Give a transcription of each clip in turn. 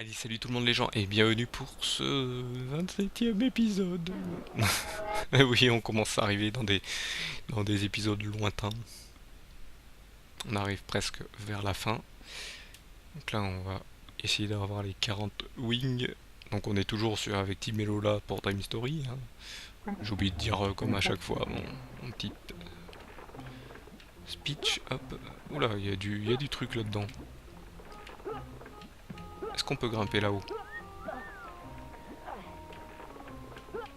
Allez, salut tout le monde les gens et bienvenue pour ce 27e épisode. Eh oui, on commence à arriver dans des épisodes lointains. On arrive presque vers la fin. Donc là, on va essayer d'avoir les 40 wings. Donc on est toujours avec Team Elola pour Time Story, hein. J'ai oublié de dire comme à chaque fois mon petit speech. Hop. Oula, il y a du truc là-dedans. Est-ce qu'on peut grimper là-haut?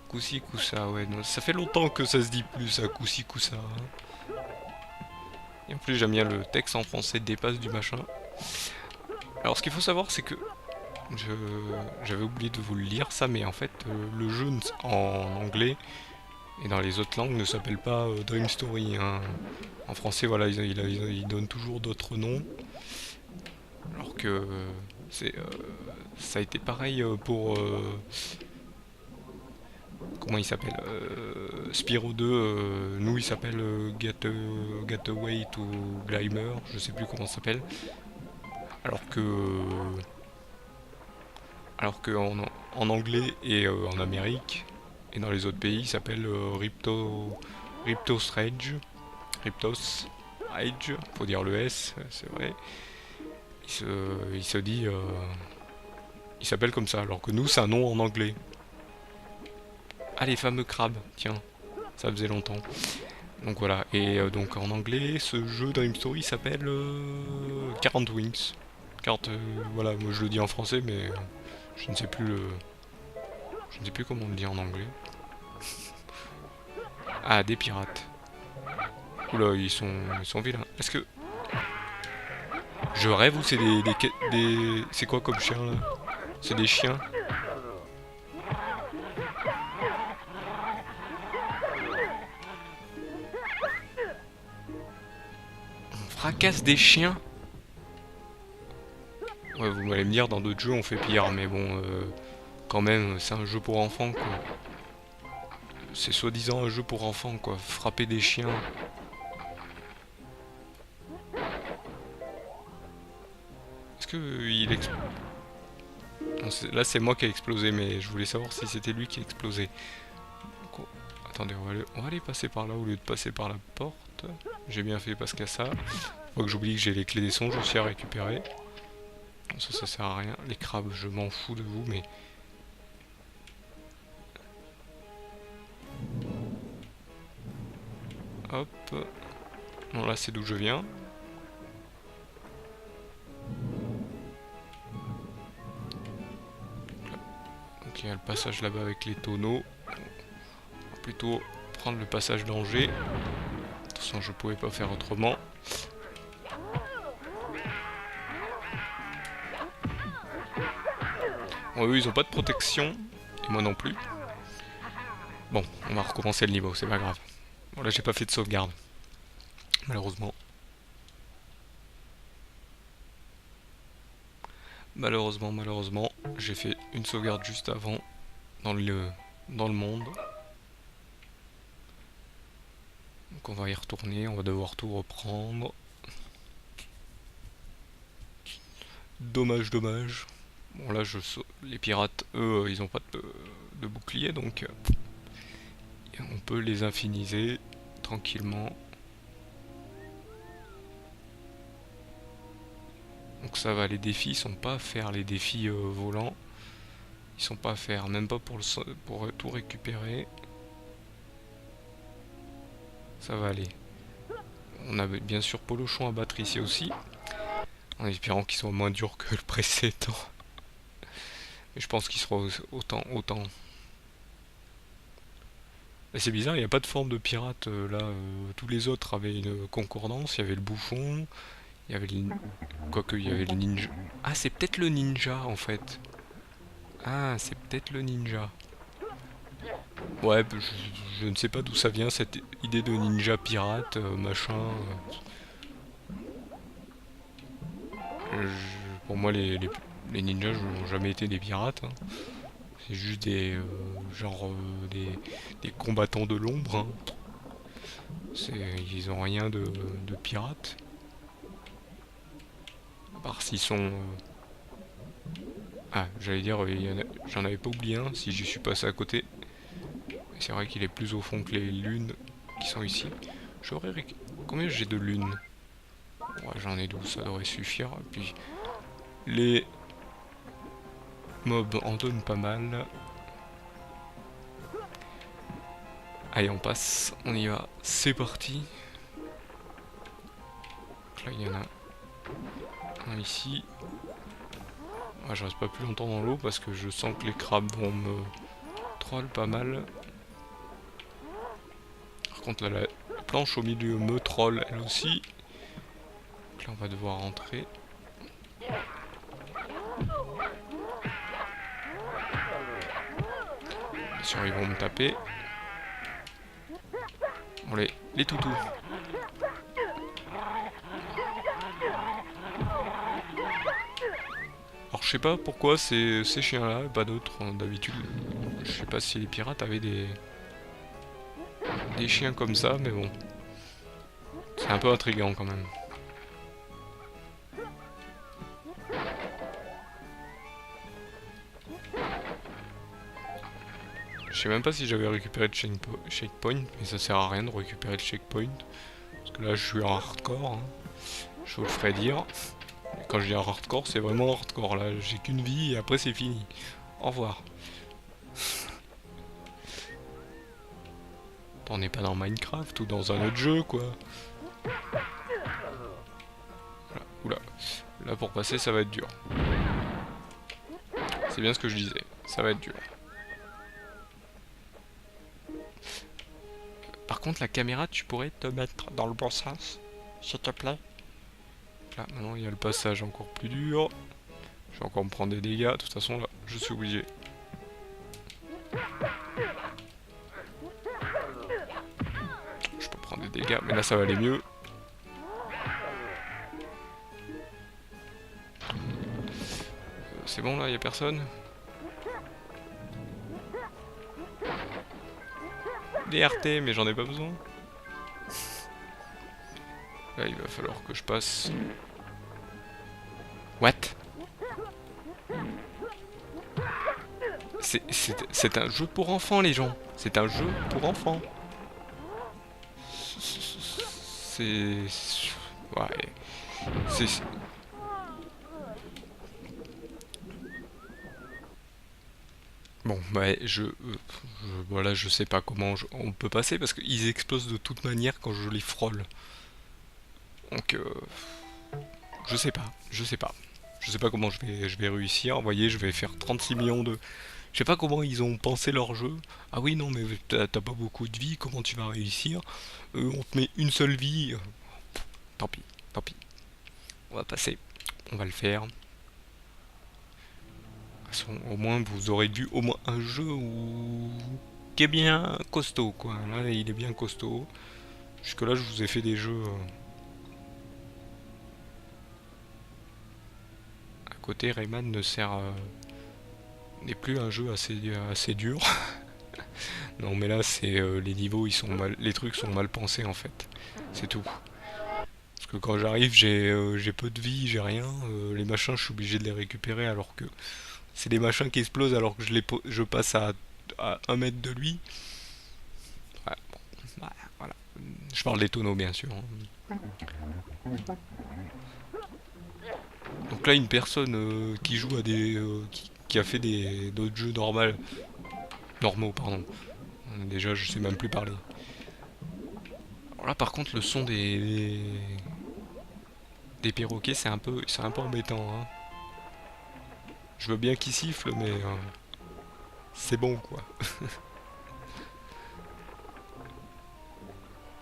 Coussi coussa, ouais, non, ça fait longtemps que ça se dit plus ça, coussi coussa, hein. Et en plus j'aime bien le texte en français dépasse du machin. Alors ce qu'il faut savoir c'est que je j'avais oublié de vous le lire ça, mais en fait le jeu en anglais et dans les autres langues ne s'appelle pas Dream Story, hein. En français voilà ils donnent toujours d'autres noms. Alors que c'est ça a été pareil pour comment il s'appelle Spyro 2, nous il s'appelle Getaway to Glimmer, je sais plus comment ça s'appelle. Alors que en anglais et en Amérique et dans les autres pays, il s'appelle Riptos Rage. Riptos Rage, faut dire le S, c'est vrai. Il se dit, il s'appelle comme ça, alors que nous c'est un nom en anglais. Ah, les fameux crabes, tiens, ça faisait longtemps. Donc voilà, et donc en anglais, ce jeu Dream Story s'appelle 40 Wings. 40, voilà, moi je le dis en français, mais je ne sais plus je ne sais plus comment on le dit en anglais. Ah, des pirates. Oula, ils sont vilains. Est-ce que je rêve ou c'est c'est quoi comme chien là? C'est des chiens? On fracasse des chiens? Ouais, vous m'allez me dire, dans d'autres jeux on fait pire, mais bon, quand même, c'est un jeu pour enfants quoi. C'est soi-disant un jeu pour enfants quoi. Frapper des chiens. Est-ce que il explose? Là c'est moi qui ai explosé, mais je voulais savoir si c'était lui qui explosait. Attendez, on va aller passer par là au lieu de passer par la porte. J'ai bien fait parce qu'il y a ça. Faut que j'oublie que j'ai les clés des songes aussi à récupérer. Bon, ça sert à rien. Les crabes, je m'en fous de vous, mais... Hop. Bon, là c'est d'où je viens. Donc il y a le passage là-bas avec les tonneaux. On va plutôt prendre le passage d'Angers. De toute façon, je pouvais pas faire autrement. Bon, eux, ils ont pas de protection. Et moi non plus. Bon, on va recommencer le niveau, c'est pas grave. Bon, là, j'ai pas fait de sauvegarde. Malheureusement. Malheureusement, j'ai fait une sauvegarde juste avant dans le monde. Donc on va y retourner, on va devoir tout reprendre. Dommage, dommage. Bon là, les pirates, eux, ils ont pas de bouclier, donc on peut les infiniser tranquillement. Donc ça va, les défis sont pas à faire, les défis volants. Ils sont pas à faire, même pas pour tout récupérer. Ça va aller. On a bien sûr Polochon à battre ici aussi, en espérant qu'il soit moins dur que le précédent. Mais je pense qu'il sera autant. Et c'est bizarre, il n'y a pas de forme de pirate là. Tous les autres avaient une concordance, il y avait le bouffon, il y avait le... Quoique, il y avait le ninja. Ah, c'est peut-être le ninja en fait. Ah, c'est peut-être le ninja. Ouais, je ne sais pas d'où ça vient cette idée de ninja pirate, machin. Pour moi, les ninjas n'ont jamais été des pirates, hein. C'est juste des combattants de l'ombre, hein. Ils ont rien de pirates. À part s'ils sont... Ah, j'allais dire, j'en avais pas oublié un si j'y suis passé à côté. C'est vrai qu'il est plus au fond que les lunes qui sont ici. Combien j'ai de lunes? Ouais, j'en ai 12, ça devrait suffire. Et puis les mobs en donnent pas mal. Allez, on passe, on y va, c'est parti. Donc là, il y en a un ici. Ouais, je reste pas plus longtemps dans l'eau parce que je sens que les crabes vont me troll pas mal. Par contre, là, la planche au milieu me troll elle aussi. Donc là, on va devoir rentrer. Bien sûr, ils vont me taper. Bon, les toutous. Alors je sais pas pourquoi ces chiens-là et pas d'autres d'habitude. Je sais pas si les pirates avaient des chiens comme ça, mais bon. C'est un peu intriguant quand même. Je sais même pas si j'avais récupéré le checkpoint, mais ça sert à rien de récupérer le checkpoint. Parce que là je suis en hardcore, hein. Je vous le ferai dire. Et quand je dis en hardcore, c'est vraiment hardcore. Là j'ai qu'une vie et après c'est fini. Au revoir. On n'est pas dans Minecraft ou dans un autre jeu quoi. Voilà. Oula. Là pour passer ça va être dur. C'est bien ce que je disais. Ça va être dur. Par contre la caméra tu pourrais te mettre dans le bon sens. S'il te plaît. Là maintenant il y a le passage encore plus dur. Je vais encore me prendre des dégâts. De toute façon là je suis obligé. Je peux prendre des dégâts mais là ça va aller mieux. C'est bon là, y a personne? Des RT, mais j'en ai pas besoin. Là, il va falloir que je passe. What? C'est un jeu pour enfants, les gens. C'est un jeu pour enfants. C'est... Ouais. C'est... Bon, bah, voilà, je sais pas comment on peut passer parce qu'ils explosent de toute manière quand je les frôle. Donc, je sais pas, je sais pas. Je sais pas comment je vais réussir. Vous voyez, je vais faire 36 millions de... Je sais pas comment ils ont pensé leur jeu. Ah oui, non, mais t'as pas beaucoup de vie, comment tu vas réussir? On te met une seule vie. Tant pis, tant pis. On va passer. On va le faire. De toute façon, au moins, vous aurez vu au moins un jeu qui est bien costaud, quoi. Là, il est bien costaud. Jusque-là, je vous ai fait des jeux... À côté, Rayman n'est plus un jeu assez dur. Non mais là c'est les niveaux ils sont mal, les trucs sont mal pensés en fait. C'est tout. Parce que quand j'arrive j'ai peu de vie, j'ai rien. Les machins je suis obligé de les récupérer alors que c'est des machins qui explosent alors que je passe à 1 mètre de lui. Ouais, bon, ouais, voilà. Je parle des tonneaux bien sûr, hein. Donc là une personne qui joue à qui a fait d'autres jeux normaux pardon. Déjà je sais même plus parler. Alors là par contre le son des perroquets c'est un peu embêtant, hein. Je veux bien qu'ils sifflent mais c'est bon quoi.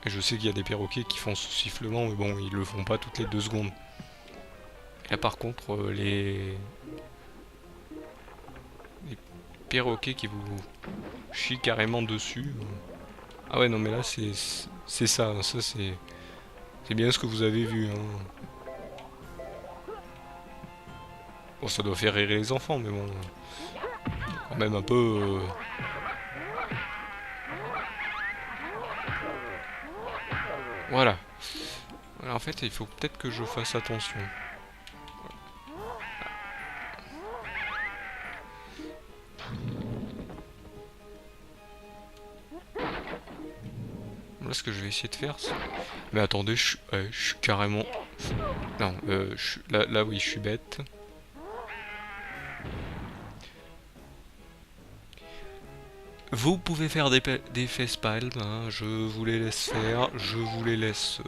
Et je sais qu'il y a des perroquets qui font ce sifflement mais bon ils le font pas toutes les 2 secondes. Et là par contre les perroquets qui vous chient carrément dessus. Ah ouais non mais là c'est ça c'est bien ce que vous avez vu, hein. Bon ça doit faire rire les enfants mais bon quand même un peu voilà. Voilà, en fait il faut peut-être que je fasse attention. ce que je vais essayer de faire... Mais attendez, je suis carrément... Non, là, oui, je suis bête. Vous pouvez faire des facepalms, hein, je vous les laisse faire, je vous les laisse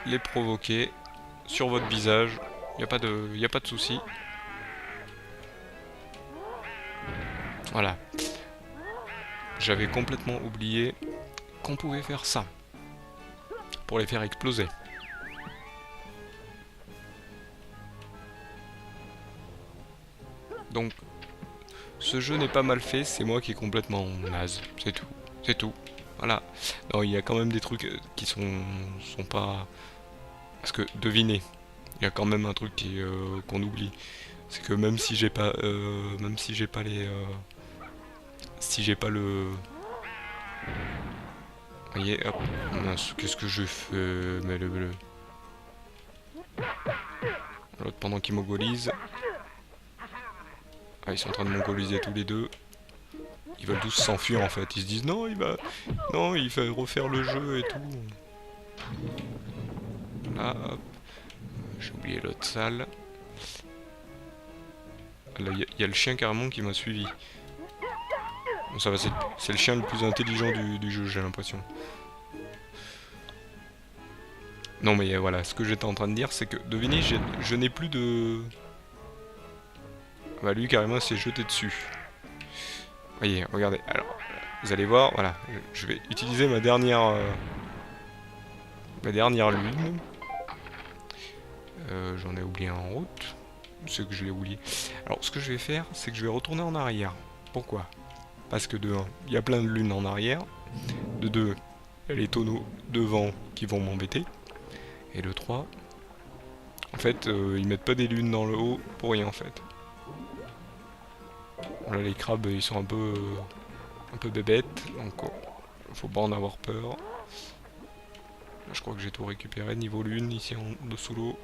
les provoquer sur votre visage, il n'y a pas de souci. Voilà. J'avais complètement oublié qu'on pouvait faire ça pour les faire exploser. Donc, ce jeu n'est pas mal fait, c'est moi qui est complètement naze, c'est tout. C'est tout. Voilà. Non, il y a quand même des trucs qui sont pas... Parce que, devinez, il y a quand même un truc qu'on oublie. C'est que même si j'ai pas... même si j'ai pas les... si j'ai pas le... Vous voyez, hop. Mince, qu'est-ce que je fais? Mais le... L'autre pendant qu'il mogolise. Ah, ils sont en train de mongoliser tous les deux. Ils veulent tous s'enfuir en fait. Ils se disent non, il va refaire le jeu et tout. Là, hop. J'ai oublié l'autre salle. Là, il y a le chien carrément qui m'a suivi. Bon, ça va, c'est le chien le plus intelligent du jeu, j'ai l'impression. Non mais voilà, ce que j'étais en train de dire, c'est que, devinez, je n'ai plus de... Bah lui carrément s'est jeté dessus. Voyez, regardez, alors, vous allez voir, voilà, je vais utiliser ma dernière lune. J'en ai oublié un en route. C'est que je l'ai oublié. Alors ce que je vais faire, c'est que je vais retourner en arrière. Pourquoi? Parce que de 1, il y a plein de lunes en arrière. De 2, il y a les tonneaux devant qui vont m'embêter. Et de 3, en fait, ils mettent pas des lunes dans le haut pour rien en fait. Là les crabes ils sont un peu bébêtes, donc faut pas en avoir peur. Là, je crois que j'ai tout récupéré niveau lune ici en dessous l'eau.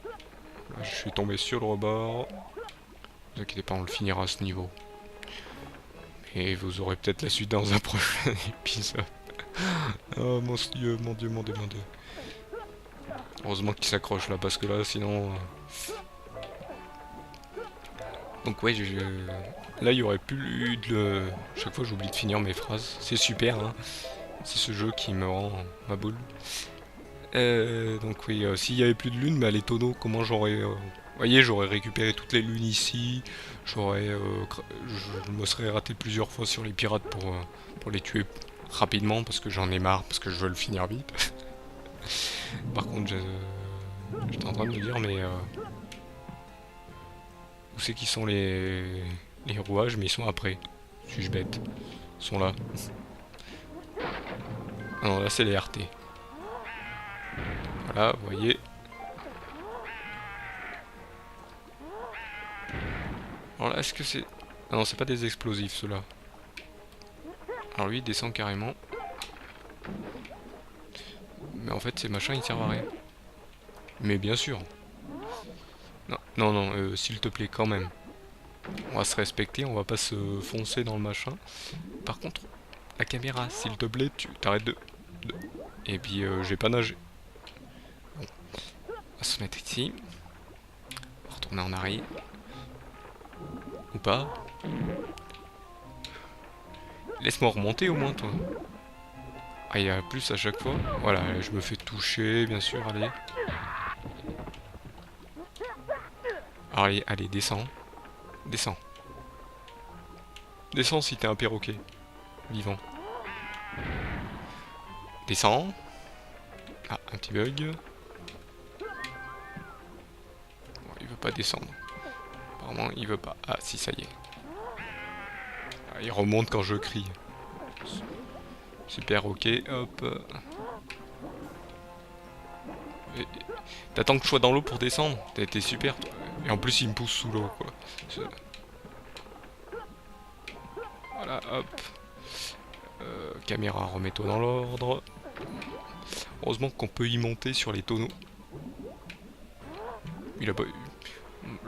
Là je suis tombé sur le rebord. Ne vous inquiétez pas, on le finira à ce niveau. Et vous aurez peut-être la suite dans un prochain épisode. Oh mon dieu, mon dieu, mon dieu, mon dieu. Heureusement qu'il s'accroche là, parce que là, sinon... Donc ouais, là, il y aurait plus de... Chaque fois, j'oublie de finir mes phrases. C'est super, hein. C'est ce jeu qui me rend ma boule. Donc oui, s'il y avait plus de lune, bah, les tonneaux, comment j'aurais... Vous voyez, j'aurais récupéré toutes les lunes ici. Je me serais raté plusieurs fois sur les pirates pour les tuer rapidement, parce que j'en ai marre, parce que je veux le finir vite. Par contre, j'étais en train de me dire, mais... où c'est qu'ils sont les rouages? Mais ils sont après. Suis-je bête? Ils sont là. Ah non, là c'est les RT. Voilà, vous voyez. Alors là, est-ce que c'est... Ah non, c'est pas des explosifs, ceux-là. Alors lui, il descend carrément. Mais en fait, ces machins, ils servent à rien. Mais bien sûr. Non, non, non, s'il te plaît, quand même. On va se respecter, on va pas se foncer dans le machin. Par contre, la caméra, s'il te plaît, tu t'arrêtes de... Et puis, j'ai pas nagé. Bon. On va se mettre ici. On va retourner en arrière. Ou pas. Laisse-moi remonter au moins, toi. Ah, il y a plus à chaque fois. Voilà, je me fais toucher, bien sûr, allez. Allez, allez, descends. Descends. Descends si t'es un perroquet. Vivant. Descends. Ah, un petit bug. Bon, il veut pas descendre. Apparemment, il veut pas. Ah, si, ça y est. Ah, il remonte quand je crie. Super, ok, hop. T'attends que je sois dans l'eau pour descendre? T'es super, toi. Et en plus, il me pousse sous l'eau, quoi. Voilà, hop. Caméra, remets-toi dans l'ordre. Heureusement qu'on peut y monter sur les tonneaux. Il a pas...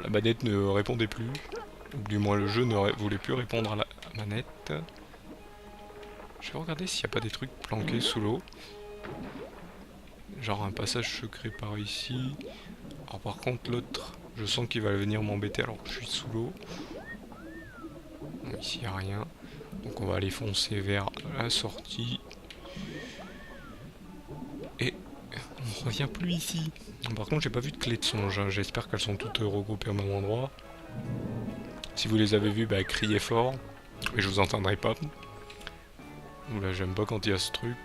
La manette ne répondait plus. Ou du moins le jeu ne voulait plus répondre à la manette. Je vais regarder s'il n'y a pas des trucs planqués sous l'eau. Genre un passage secret par ici. Alors par contre l'autre, je sens qu'il va venir m'embêter alors que je suis sous l'eau. Bon, ici il n'y a rien. Donc on va aller foncer vers la sortie. Et on revient plus ici. Par contre j'ai pas vu de clés de songe, hein. J'espère qu'elles sont toutes regroupées au même endroit. Si vous les avez vues, bah criez fort. Mais je vous entendrai pas. Oula, j'aime pas quand il y a ce truc.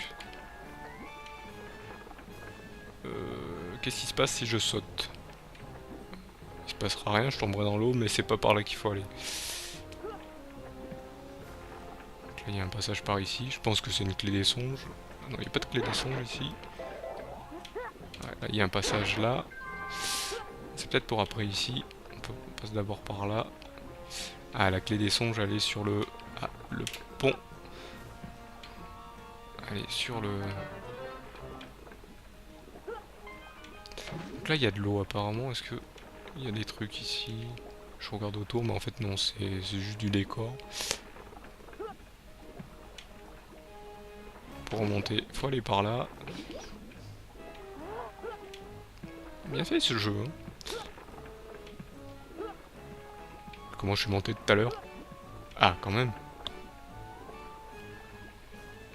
Qu'est-ce qui se passe si je saute? Il se passera rien, je tomberai dans l'eau, mais c'est pas par là qu'il faut aller. Donc là, il y a un passage par ici. Je pense que c'est une clé des songes. Non, il n'y a pas de clé des songes ici. Ouais, là, il y a un passage là. C'est peut-être pour après ici. On passe d'abord par là. Ah, la clé des songes, elle est sur le... Ah, le pont. Elle est sur le... Donc là, il y a de l'eau apparemment. Est-ce que il y a des trucs ici? Je regarde autour, mais en fait non, c'est juste du décor. Pour remonter, faut aller par là. Bien fait ce jeu. Hein. Comment je suis monté tout à l'heure? Ah, quand même.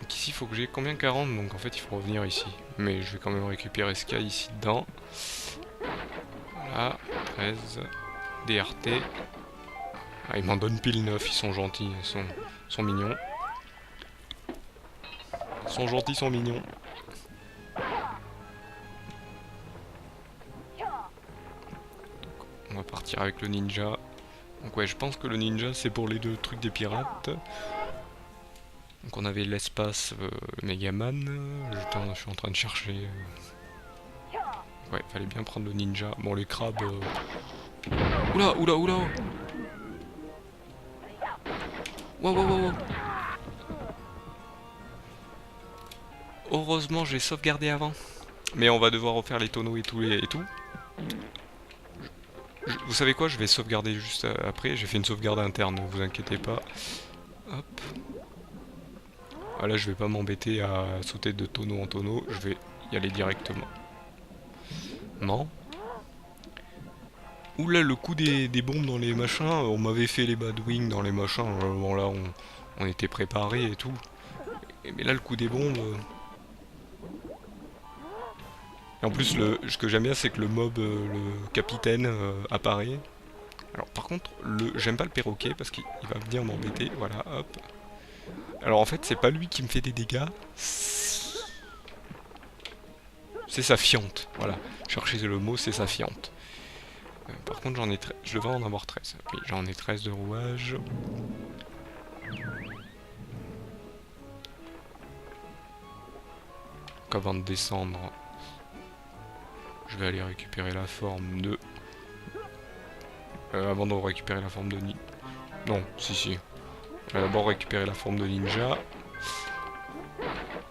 Donc ici, il faut que j'ai combien? 40, donc en fait, il faut revenir ici. Mais je vais quand même récupérer ce qu'il y a ici dedans. Voilà, 13. DRT. Ah, ils m'en donnent pile 9, ils sont gentils, ils sont mignons. Ils sont gentils, ils sont mignons. On va partir avec le ninja. Donc ouais, je pense que le ninja c'est pour les deux trucs des pirates. Donc on avait l'espace Megaman. Je suis en train de chercher. Ouais, fallait bien prendre le ninja. Bon, les crabes. Oula, oula, oula! Wow, wow, wow, wow! Heureusement, j'ai sauvegardé avant. Mais on va devoir refaire les tonneaux et tout. Vous savez quoi? Je vais sauvegarder juste après. J'ai fait une sauvegarde interne, ne vous inquiétez pas. Hop. Ah là, je vais pas m'embêter à sauter de tonneau en tonneau. Je vais y aller directement. Non. Oula, le coup des bombes dans les machins. On m'avait fait les badwings dans les machins. Bon, là, on était préparés et tout. Mais là, le coup des bombes... Et en plus, ce que j'aime bien, c'est que le mob, le capitaine, apparaît. Alors, par contre, j'aime pas le perroquet parce qu'il va venir m'embêter. Voilà, hop. Alors, en fait, c'est pas lui qui me fait des dégâts. C'est sa fiente. Voilà. Cherchez le mot, c'est sa fiente. Par contre, je devrais en avoir 13. Oui, j'en ai 13 de rouage. Donc, avant de descendre... Je vais aller récupérer la forme de... avant de récupérer la forme de ninja. Non, si. Je vais d'abord récupérer la forme de ninja.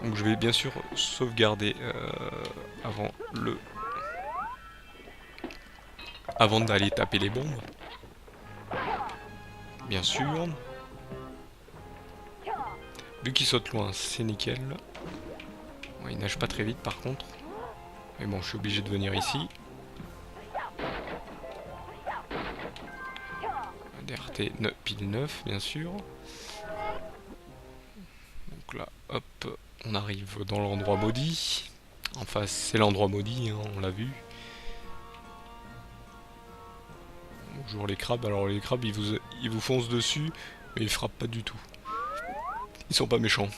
Donc je vais bien sûr sauvegarder avant d'aller taper les bombes. Bien sûr. Vu qu'il saute loin, c'est nickel. Bon, il nage pas très vite par contre. Mais bon, je suis obligé de venir ici. DRT pile 9, bien sûr. Donc là, hop, on arrive dans l'endroit maudit. En face, c'est l'endroit maudit, hein, on l'a vu. Bonjour les crabes. Alors les crabes, ils vous foncent dessus, mais ils frappent pas du tout. Ils sont pas méchants.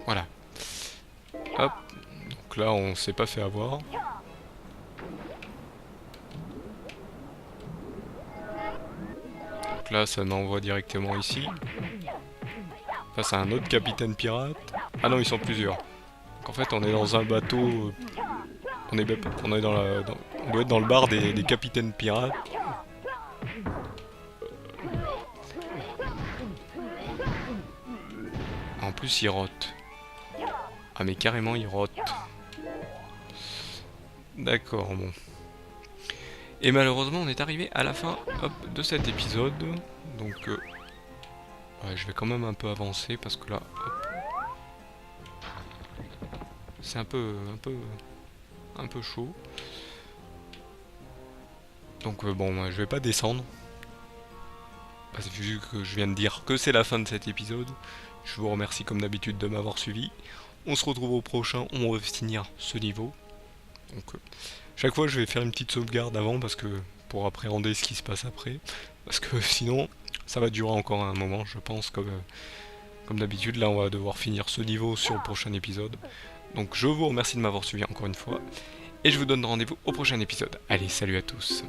Voilà. Hop. Donc là, on s'est pas fait avoir. Donc là, ça m'envoie directement ici. Face à un autre capitaine pirate. Ah non, ils sont plusieurs. Donc en fait, on est dans un bateau... on doit être dans le bar des capitaines pirates. En plus, il rote. Ah mais carrément, il rote. D'accord, bon. Et malheureusement, on est arrivé à la fin hop, de cet épisode. Donc, ouais, je vais quand même un peu avancer parce que là, c'est un peu chaud. Donc, bon, moi, je vais pas descendre. Parce que vu que je viens de dire que c'est la fin de cet épisode, je vous remercie comme d'habitude de m'avoir suivi. On se retrouve au prochain, on va finir ce niveau. Donc, chaque fois, je vais faire une petite sauvegarde avant parce que pour appréhender ce qui se passe après. Parce que sinon, ça va durer encore un moment, je pense, comme d'habitude. Là, on va devoir finir ce niveau sur le prochain épisode. Donc, je vous remercie de m'avoir suivi encore une fois. Et je vous donne rendez-vous au prochain épisode. Allez, salut à tous.